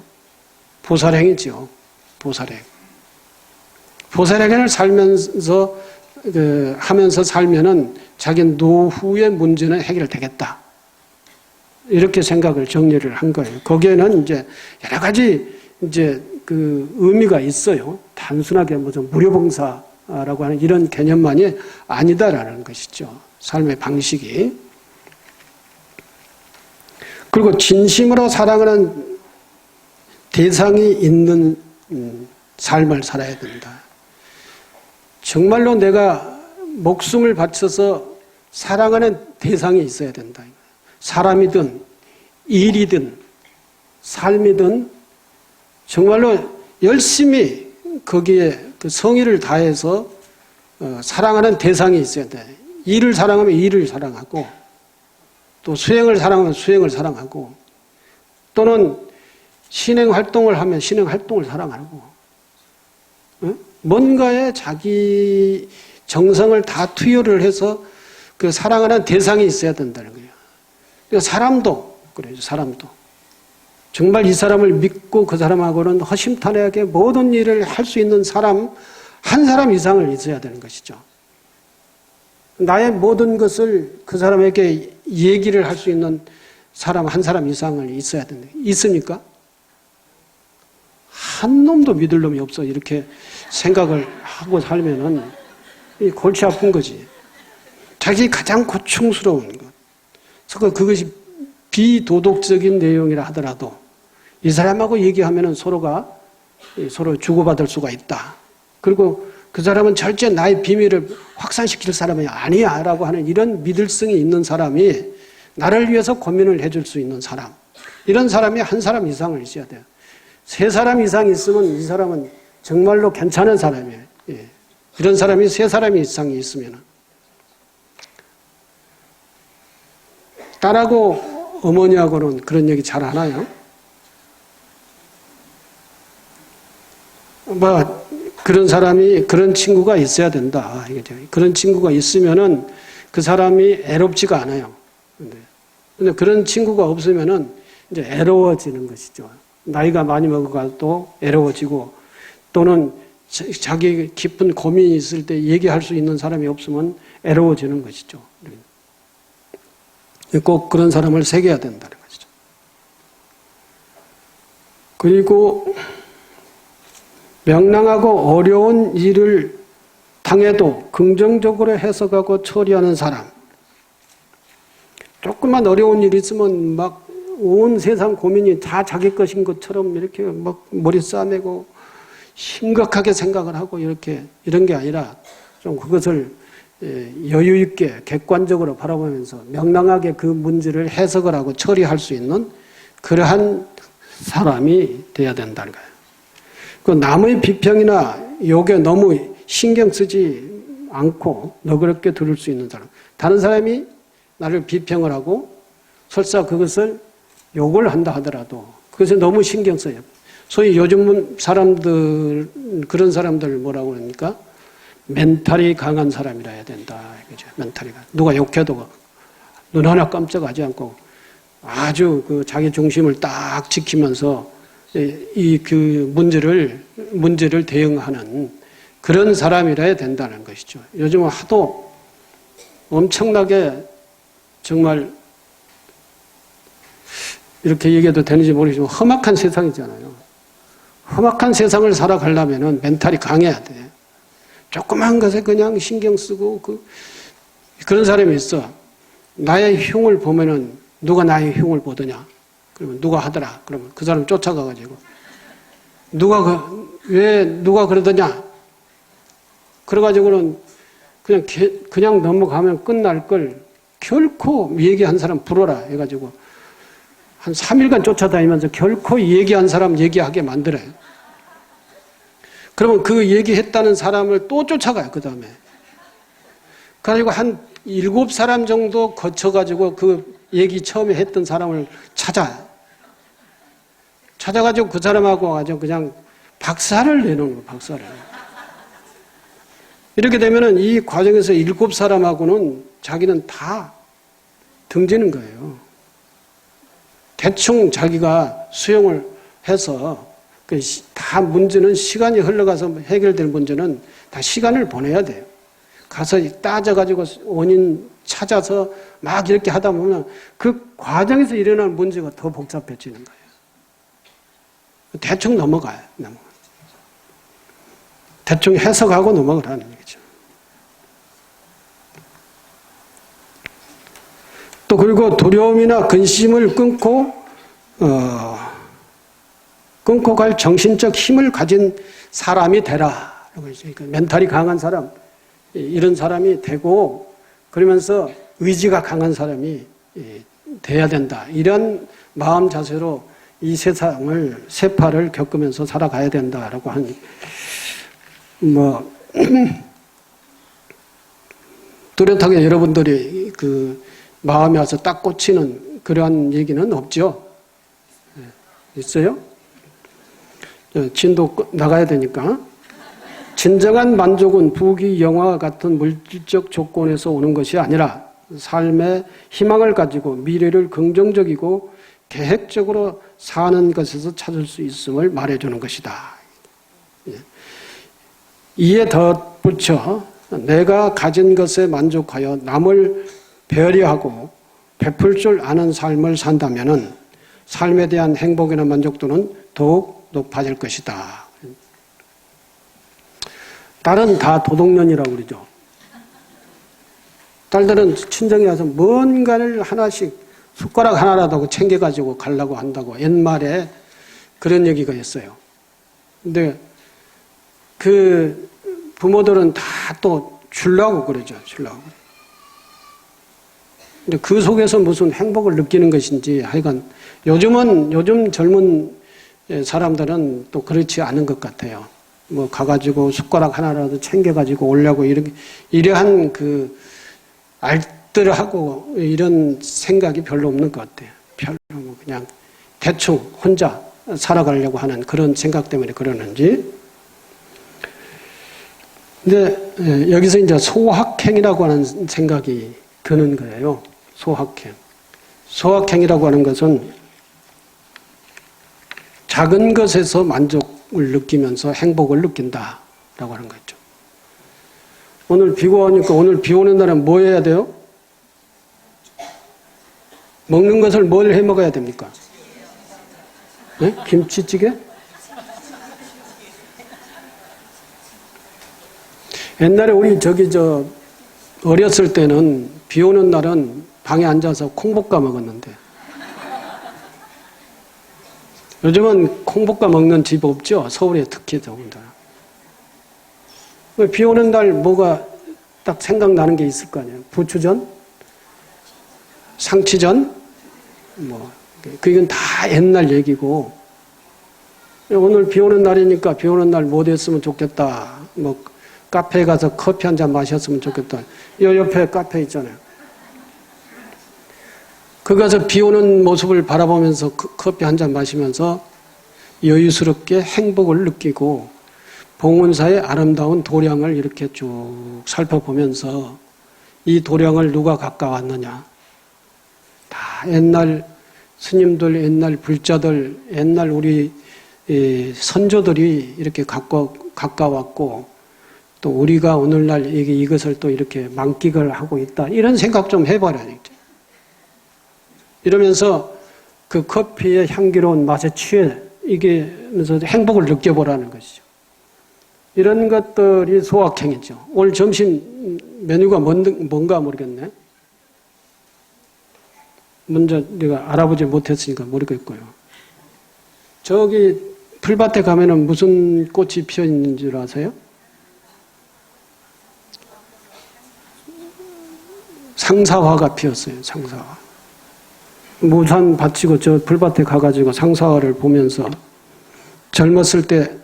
보살행이죠. 보살에게. 보살에게를 살면서 하면서 살면은 자기 노후의 문제는 해결되겠다. 이렇게 생각을 정리를 한 거예요. 거기에는 이제 여러 가지 이제 그 의미가 있어요. 단순하게 무슨 무료봉사라고 하는 이런 개념만이 아니다라는 것이죠. 삶의 방식이. 그리고 진심으로 사랑하는 대상이 있는 삶을 살아야 된다. 정말로 내가 목숨을 바쳐서 사랑하는 대상이 있어야 된다. 사람이든 일이든 삶이든 정말로 열심히 거기에 그 성의를 다해서 사랑하는 대상이 있어야 돼. 일을 사랑하면 일을 사랑하고 또 수행을 사랑하면 수행을 사랑하고 또는 신행 활동을 하면 신행 활동을 사랑하고 뭔가에 자기 정성을 다 투여를 해서 그 사랑하는 대상이 있어야 된다는 거예요. 그러니까 사람도 그래요. 사람도 정말 이 사람을 믿고 그 사람하고는 허심탄회하게 모든 일을 할 수 있는 사람 한 사람 이상을 있어야 되는 것이죠. 나의 모든 것을 그 사람에게 얘기를 할 수 있는 사람 한 사람 이상을 있어야 된다. 있습니까? 한 놈도 믿을 놈이 없어. 이렇게 생각을 하고 살면은 골치 아픈 거지. 자기 가장 고충스러운 것. 그것이 비도덕적인 내용이라 하더라도 이 사람하고 얘기하면은 서로 주고받을 수가 있다. 그리고 그 사람은 절대 나의 비밀을 확산시킬 사람이 아니야 라고 하는 이런 믿을성이 있는 사람이 나를 위해서 고민을 해줄 수 있는 사람. 이런 사람이 한 사람 이상을 있어야 돼요. 3사람 이상 있으면 이 사람은 정말로 괜찮은 사람이에요. 예. 이런 사람이 3사람 이상이 있으면. 딸하고 어머니하고는 그런 얘기 잘 하나요? 그런 친구가 있어야 된다. 그런 친구가 있으면은 그 사람이 애롭지가 않아요. 근데 그런 친구가 없으면은 이제 애로워지는 것이죠. 나이가 많이 먹어가도 애로워지고 또는 자기 깊은 고민이 있을 때 얘기할 수 있는 사람이 없으면 애로워지는 것이죠. 꼭 그런 사람을 새겨야 된다는 것이죠. 그리고 명랑하고 어려운 일을 당해도 긍정적으로 해석하고 처리하는 사람. 조금만 어려운 일이 있으면 막 온 세상 고민이 다 자기 것인 것처럼 이렇게 막 머리 싸매고 심각하게 생각을 하고 이런 게 아니라 좀 그것을 여유 있게 객관적으로 바라보면서 명랑하게 그 문제를 해석을 하고 처리할 수 있는 그러한 사람이 돼야 된다는 거예요. 그 남의 비평이나 욕에 너무 신경 쓰지 않고 너그럽게 들을 수 있는 사람. 다른 사람이 나를 비평을 하고 설사 그것을 욕을 한다 하더라도 그것에 너무 신경 써요. 소위 요즘 사람들, 그런 사람들 뭐라고 그러니까 멘탈이 강한 사람이라 해야 된다. 그죠? 멘탈이 강한. 누가 욕해도 눈 하나 깜짝하지 않고 아주 그 자기 중심을 딱 지키면서 그 문제를 대응하는 그런 사람이라 해야 된다는 것이죠. 요즘은 하도 엄청나게 정말 이렇게 얘기해도 되는지 모르겠지만 험악한 세상이잖아요. 험악한 세상을 살아가려면 멘탈이 강해야 돼. 조그만 것에 그냥 신경 쓰고 그런 사람이 있어. 나의 흉을 보면은 누가 나의 흉을 보더냐? 그러면 누가 하더라? 그러면 그 사람 쫓아가가지고 왜 누가 그러더냐? 그래가지고는 그냥 넘어가면 끝날 걸 결코 얘기한 사람 불어라 해가지고 한 3일간 쫓아다니면서 결코 얘기한 사람 얘기하게 만들어요. 그러면 그 얘기했다는 사람을 또 쫓아가요, 그 다음에. 그래가지고 한 7사람 정도 거쳐가지고 그 얘기 처음에 했던 사람을 찾아가지고 그 사람하고 와가지고 그냥 박살을 내놓는 거예요, 박살을. 이렇게 되면은 이 과정에서 7사람하고는 자기는 다 등지는 거예요. 대충 자기가 수용을 해서 다 문제는 시간이 흘러가서 해결될 문제는 다 시간을 보내야 돼요. 가서 따져가지고 원인 찾아서 막 이렇게 하다 보면 그 과정에서 일어나는 문제가 더 복잡해지는 거예요. 대충 넘어가요. 대충 해석하고 넘어가라는 얘기죠. 또 그리고 두려움이나 근심을 끊고 갈 정신적 힘을 가진 사람이 되라. 그러니까 멘탈이 강한 사람, 이런 사람이 되고 그러면서 의지가 강한 사람이 돼야 된다. 이런 마음 자세로 이 세상을 세파를 겪으면서 살아가야 된다라고 한 뚜렷하게 여러분들이 그 마음에 와서 딱 꽂히는 그러한 얘기는 없죠. 있어요? 진도 나가야 되니까. 진정한 만족은 부귀 영화와 같은 물질적 조건에서 오는 것이 아니라 삶의 희망을 가지고 미래를 긍정적이고 계획적으로 사는 것에서 찾을 수 있음을 말해주는 것이다. 이에 덧붙여 내가 가진 것에 만족하여 남을 배려하고 베풀 줄 아는 삶을 산다면은 삶에 대한 행복이나 만족도는 더욱 높아질 것이다. 딸은 다 도둑년이라고 그러죠. 딸들은 친정에 와서 뭔가를 하나씩 숟가락 하나라도 챙겨가지고 가려고 한다고 옛말에 그런 얘기가 있어요. 근데 그 부모들은 다 또 주려고 그러죠. 주려고. 근데 그 속에서 무슨 행복을 느끼는 것인지 하여간 요즘 젊은 사람들은 또 그렇지 않은 것 같아요. 뭐 가가지고 숟가락 하나라도 챙겨가지고 오려고 이러한 그 알뜰하고 이런 생각이 별로 없는 것 같아요. 별로 그냥 대충 혼자 살아가려고 하는 그런 생각 때문에 그러는지. 근데 여기서 이제 소확행이라고 하는 생각이 드는 거예요. 소확행. 소확행이라고 하는 것은 작은 것에서 만족을 느끼면서 행복을 느낀다라고 하는 거죠. 오늘 비가 오니까 오늘 비 오는 날은 뭐 해야 돼요? 먹는 것을 뭘 해 먹어야 됩니까? 네? 김치찌개? 옛날에 우리 어렸을 때는 비 오는 날은 방에 앉아서 콩볶아 먹었는데 요즘은 콩볶아 먹는 집 없죠? 서울에 특히 더군다나. 비 오는 날 뭐가 딱 생각나는 게 있을 거 아니에요? 부추전? 상치전? 그건 다 옛날 얘기고 오늘 비 오는 날이니까 비 오는 날 뭐 됐으면 좋겠다. 카페에 가서 커피 한 잔 마셨으면 좋겠다. 요 옆에 카페 있잖아요. 거기 가서 비 오는 모습을 바라보면서 커피 한 잔 마시면서 여유스럽게 행복을 느끼고 봉은사의 아름다운 도량을 이렇게 쭉 살펴보면서 이 도량을 누가 가까웠느냐. 다 옛날 스님들, 옛날 불자들, 옛날 우리 선조들이 이렇게 가까웠고 또 우리가 오늘날 이것을 또 이렇게 만끽을 하고 있다. 이런 생각 좀 해봐야겠죠. 이러면서 그 커피의 향기로운 맛에 취해 이게면서 행복을 느껴보라는 것이죠. 이런 것들이 소확행이죠. 오늘 점심 메뉴가 뭔가 모르겠네. 먼저 내가 알아보지 못했으니까 모르겠고요. 저기 풀밭에 가면은 무슨 꽃이 피어 있는 줄 아세요? 상사화가 피었어요. 상사화. 무산 바치고 저 풀밭에 가가지고 상사화를 보면서 젊었을 때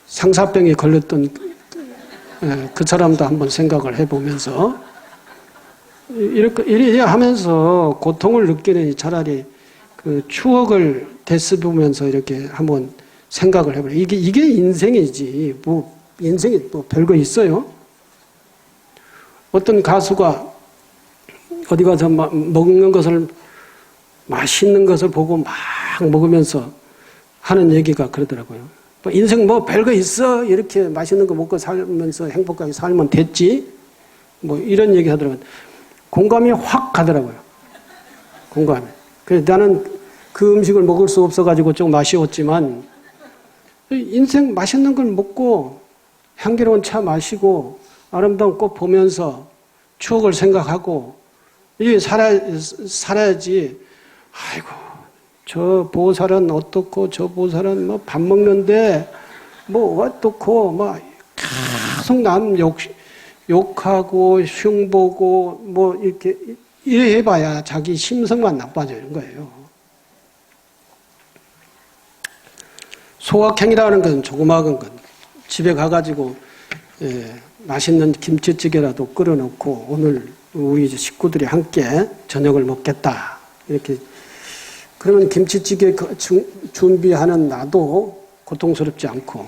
상사병에 걸렸던 그 사람도 한번 생각을 해보면서 이렇게 하면서 고통을 느끼는 차라리 그 추억을 되씹으면서 이렇게 한번 생각을 해보려. 이게 인생이지. 인생이 별거 있어요? 어떤 가수가 어디 가서 먹는 것을 맛있는 것을 보고 막 먹으면서 하는 얘기가 그러더라고요. 뭐 인생 뭐 별거 있어? 이렇게 맛있는 거 먹고 살면서 행복하게 살면 됐지? 뭐 이런 얘기 하더라고요. 공감이 확 가더라고요. 공감이. 그래서 나는 그 음식을 먹을 수 없어가지고 좀 아쉬웠지만, 인생 맛있는 걸 먹고 향기로운 차 마시고 아름다운 꽃 보면서 추억을 생각하고 이게 살아야지. 아이고, 저 보살은 어떻고 저 보살은 뭐 밥 먹는데 뭐 어떻고 뭐 계속 남 욕하고 흉보고 뭐 이래 해봐야 자기 심성만 나빠지는 거예요. 소확행이라는 건 조그마한 건 집에 가가지고 맛있는 김치찌개라도 끓여놓고 오늘 우리 식구들이 함께 저녁을 먹겠다 이렇게 그러면 김치찌개 준비하는 나도 고통스럽지 않고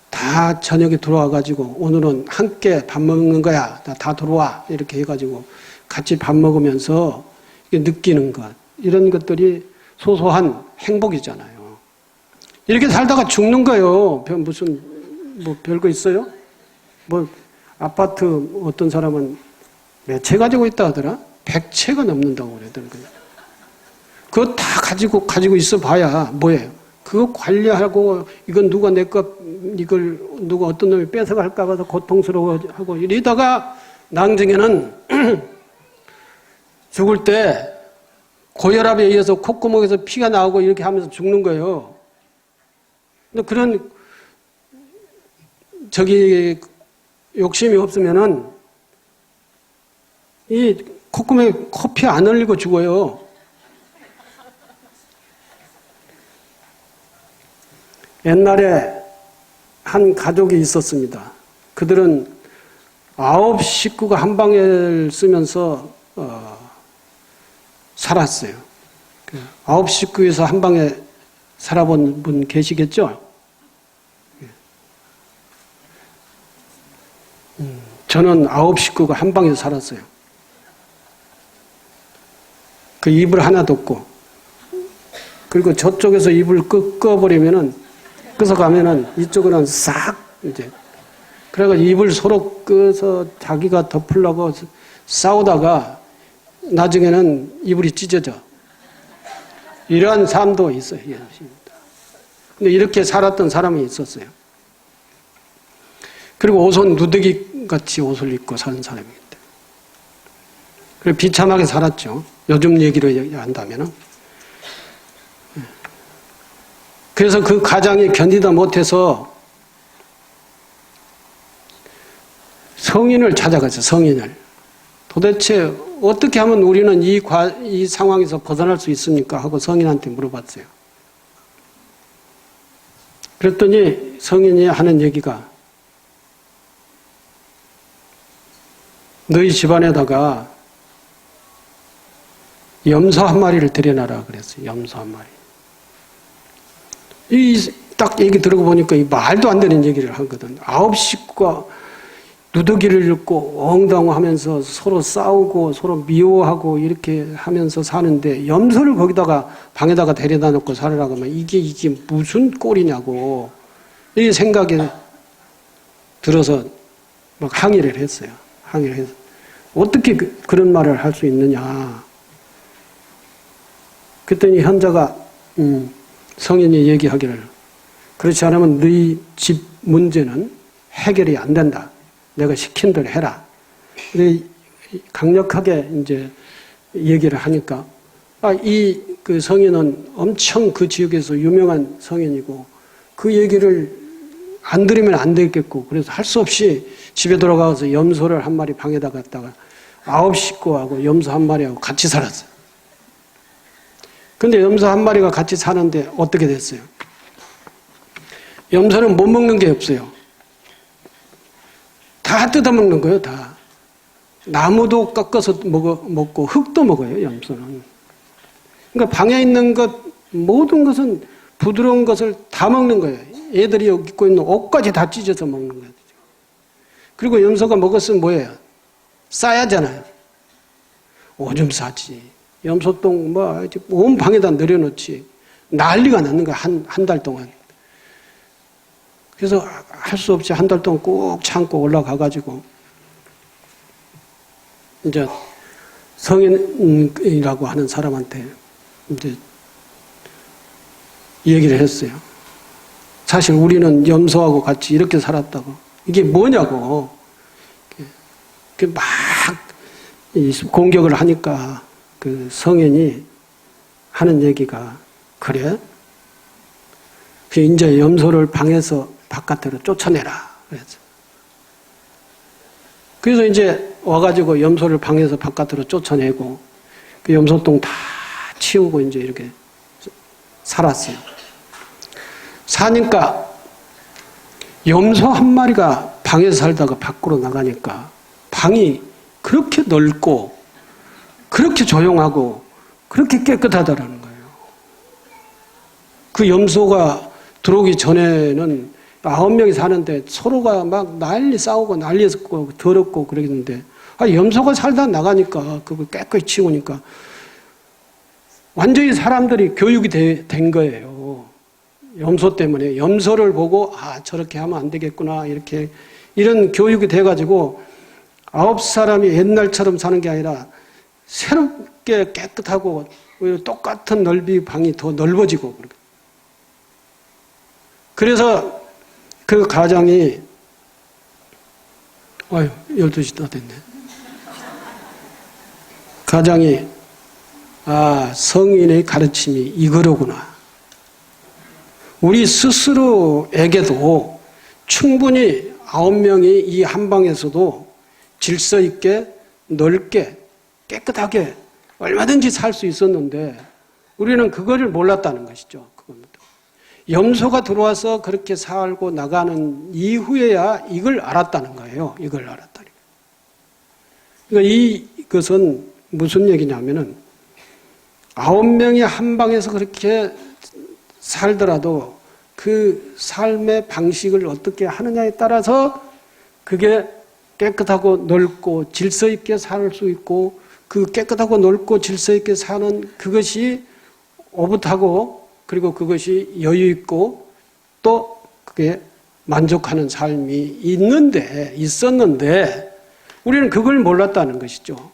다 저녁에 들어와가지고 오늘은 함께 밥 먹는 거야 다 들어와 이렇게 해가지고 같이 밥 먹으면서 느끼는 것 이런 것들이 소소한 행복이잖아요. 이렇게 살다가 죽는 거예요. 무슨 뭐 별거 있어요? 뭐 아파트 어떤 사람은 몇 채 가지고 있다 하더라? 100채가 넘는다고 그러더라고요. 그거 다 가지고 있어 봐야 뭐예요? 그거 관리하고 이건 누가 내 것 이걸 누가 어떤 놈이 뺏어갈까 봐서 고통스러워하고 이러다가 나중에는 죽을 때 고혈압에 의해서 콧구멍에서 피가 나오고 이렇게 하면서 죽는 거예요. 근데 그런 욕심이 없으면은 이 콧구멍에 코피 안 흘리고 죽어요. 옛날에 한 가족이 있었습니다. 그들은 9 식구가 한 방을 쓰면서 살았어요. 9 식구에서 한 방에 살아본 분 계시겠죠? 저는 9 식구가 한 방에서 살았어요. 그 이불 하나도 없고, 그리고 저쪽에서 이불 꺼버리면은, 끄서 가면은 이쪽은 싹, 이제. 그래가지고 이불 서로 끄서 자기가 덮으려고 싸우다가 나중에는 이불이 찢어져. 이러한 사람도 있어요. 근데 이렇게 살았던 사람이 있었어요. 그리고 옷은 누더기 같이 옷을 입고 사는 사람입니다. 그리고 비참하게 살았죠. 요즘 얘기를 한다면은. 그래서 그 가장이 견디다 못해서 성인을 찾아갔어요. 성인을. 도대체 어떻게 하면 우리는 이 상황에서 벗어날 수 있습니까? 하고 성인한테 물어봤어요. 그랬더니 성인이 하는 얘기가 너희 집안에다가 염소 한 마리를 들여놔라 그랬어요. 염소 한 마리. 딱 얘기 들어보니까 말도 안 되는 얘기를 하거든. 9 식구가 누더기를 입고 엉덩하면서 서로 싸우고 서로 미워하고 이렇게 하면서 사는데 염소를 거기다가 방에다가 데려다 놓고 살으라고 하면 이게 무슨 꼴이냐고 이 생각이 들어서 막 항의를 했어요. 항의를 해서 어떻게 그런 말을 할 수 있느냐. 그랬더니 현자가 성인이 얘기하기를 그렇지 않으면 너희 집 문제는 해결이 안 된다. 내가 시킨 대로 해라. 강력하게 이제 얘기를 하니까 그 성인은 엄청 그 지역에서 유명한 성인이고 그 얘기를 안 들으면 안 되겠고 그래서 할 수 없이 집에 돌아가서 염소를 한 마리 방에다 갖다가 9 식구하고 염소 한 마리하고 같이 살았어요. 근데 염소 한 마리가 같이 사는데 어떻게 됐어요? 염소는 못 먹는 게 없어요. 다 뜯어먹는 거예요, 다. 나무도 깎아서 먹고 흙도 먹어요, 염소는. 그러니까 방에 있는 것, 모든 것은 부드러운 것을 다 먹는 거예요. 애들이 입고 있는 옷까지 다 찢어서 먹는 거예요. 그리고 염소가 먹었으면 뭐예요? 싸야잖아요. 오줌 싸지. 염소똥 온 방에다 내려놓지. 난리가 났는 거야, 한 달 동안. 그래서 할 수 없이 한 달 동안 꾹 참고 올라가가지고, 이제 성인이라고 하는 사람한테 이제 얘기를 했어요. 사실 우리는 염소하고 같이 이렇게 살았다고. 이게 뭐냐고. 막 공격을 하니까 그 성인이 하는 얘기가, 그래? 이제 염소를 방에서 바깥으로 쫓아내라. 그래서 이제 와가지고 염소를 방에서 바깥으로 쫓아내고 그 염소똥 다 치우고 이제 이렇게 살았어요. 사니까 염소 한 마리가 방에서 살다가 밖으로 나가니까 방이 그렇게 넓고 그렇게 조용하고 그렇게 깨끗하다라는 거예요. 그 염소가 들어오기 전에는 9명이 사는데 서로가 막 난리 싸우고 난리였고 더럽고 그러겠는데, 염소가 살다 나가니까 그걸 깨끗이 치우니까 완전히 사람들이 교육이 된 거예요. 염소 때문에. 염소를 보고 저렇게 하면 안 되겠구나, 이렇게 이런 교육이 돼가지고 9사람이 옛날처럼 사는 게 아니라 새롭게 깨끗하고 똑같은 넓이 방이 더 넓어지고. 그래서 그 가장이 12시 다 됐네. 가장이 성인의 가르침이 이거로구나. 우리 스스로에게도 충분히 9명이 이 한 방에서도 질서 있게 넓게 깨끗하게 얼마든지 살 수 있었는데 우리는 그거를 몰랐다는 것이죠. 그겁니다. 염소가 들어와서 그렇게 살고 나가는 이후에야 이걸 알았다는 거예요. 이걸 알았다니. 그러니까 이것은 무슨 얘기냐면은 9명이 한 방에서 그렇게 살더라도 그 삶의 방식을 어떻게 하느냐에 따라서 그게 깨끗하고 넓고 질서 있게 살 수 있고, 그 깨끗하고 넓고 질서 있게 사는 그것이 오붓하고 그리고 그것이 여유 있고 또 그게 만족하는 삶이 있었는데 우리는 그걸 몰랐다는 것이죠.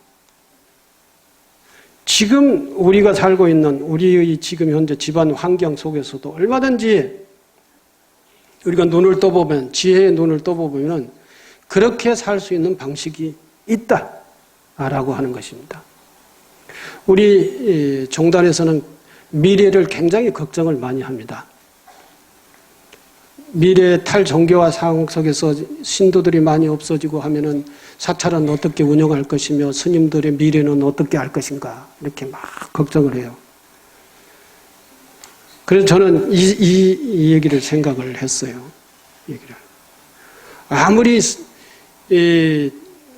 지금 우리가 살고 있는 우리의 지금 현재 집안 환경 속에서도 얼마든지 우리가 눈을 떠보면, 지혜의 눈을 떠보면 그렇게 살 수 있는 방식이 있다라고 하는 것입니다. 우리 종단에서는 미래를 굉장히 걱정을 많이 합니다. 미래 탈종교화 상황 속에서 신도들이 많이 없어지고 하면은 사찰은 어떻게 운영할 것이며 스님들의 미래는 어떻게 할 것인가, 이렇게 막 걱정을 해요. 그래서 저는 이 얘기를 생각을 했어요. 아무리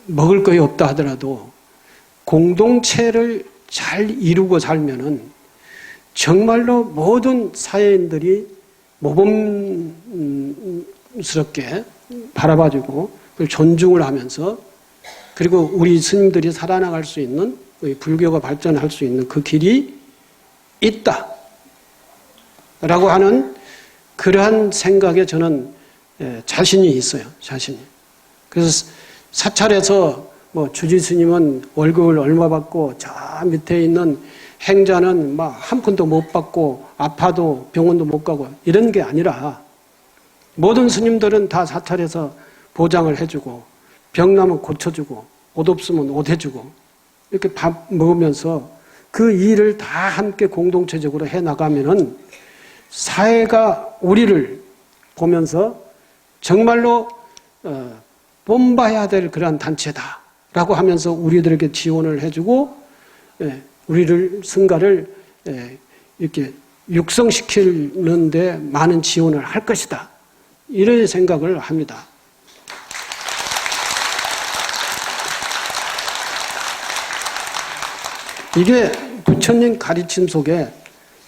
먹을 것이 없다 하더라도 공동체를 잘 이루고 살면은 정말로 모든 사회인들이 모범스럽게 바라봐주고 그걸 존중을 하면서, 그리고 우리 스님들이 살아나갈 수 있는, 불교가 발전할 수 있는 그 길이 있다라고 하는 그러한 생각에 저는 자신이 있어요. 자신이. 그래서 사찰에서 주지 스님은 월급을 얼마 받고 저 밑에 있는 행자는 막 한 푼도 못 받고 아파도 병원도 못 가고 이런 게 아니라 모든 스님들은 다 사찰에서 보장을 해주고 병 나면 고쳐주고 옷 없으면 옷 해주고 이렇게 밥 먹으면서 그 일을 다 함께 공동체적으로 해나가면은 사회가 우리를 보면서 정말로 본받아야 될 그러한 단체다라고 하면서 우리들에게 지원을 해주고 우리를 승가를 이렇게 육성시키는데 많은 지원을 할 것이다, 이런 생각을 합니다. 이게 부처님 가르침 속에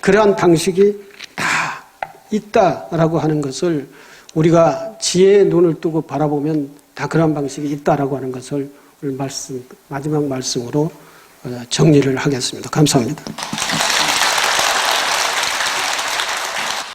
그러한 방식이 다 있다라고 하는 것을 우리가 지혜의 눈을 뜨고 바라보면 다 그런 방식이 있다라고 하는 것을 마지막 말씀으로 정리를 하겠습니다. 감사합니다.